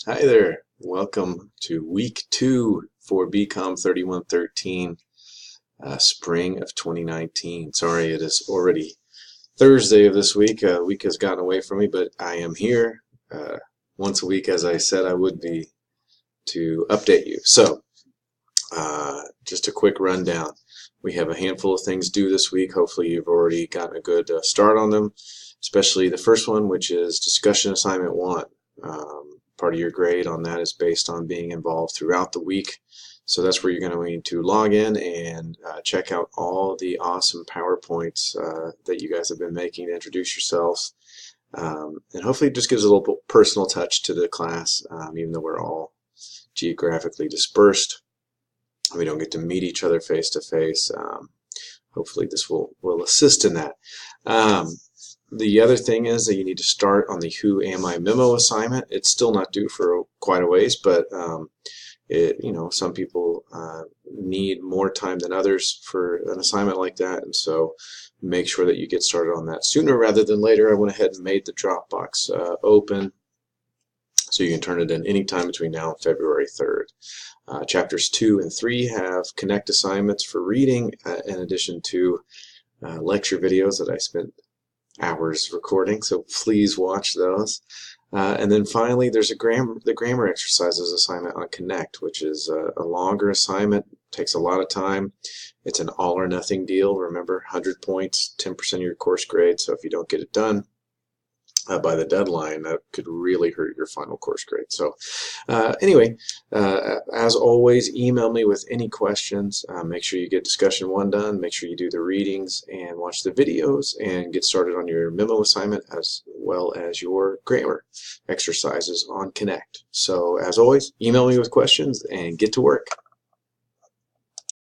Hi there. Welcome to week 2 for BCOM 3113, spring of 2019. Sorry, it is already Thursday of this week. Week has gotten away from me, but I am here once a week, as I said I would be, to update you. So, just a quick rundown. We have a handful of things due this week. Hopefully you've already gotten a good start on them, especially the first one, which is discussion assignment 1. Part of your grade on that is based on being involved throughout the week. So that's where you're going to need to log in and check out all the awesome PowerPoints that you guys have been making to introduce yourselves. And hopefully it just gives a little personal touch to the class, even though we're all geographically dispersed. We don't get to meet each other face to face. Hopefully this will assist in that. The other thing is that you need to start on the Who Am I memo assignment. It's still not due for quite a ways, but some people need more time than others for an assignment like that, and so make sure that you get started on that sooner rather than later. I went ahead and made the Dropbox open, so you can turn it in anytime between now and February 3rd. Chapters 2 and 3 have Connect assignments for reading, in addition to lecture videos that I spent hours recording, so please watch those. And then finally, there's the grammar exercises assignment on Connect, which is a longer assignment, takes a lot of time. It's an all or nothing deal. Remember, 100 points, 10% of your course grade, so if you don't get it done by the deadline, that could really hurt your final course grade. So anyway, as always, email me with any questions. Make sure you get discussion 1 done. Make sure you do the readings and watch the videos and get started on your memo assignment as well as your grammar exercises on Connect. So as always, email me with questions and get to work.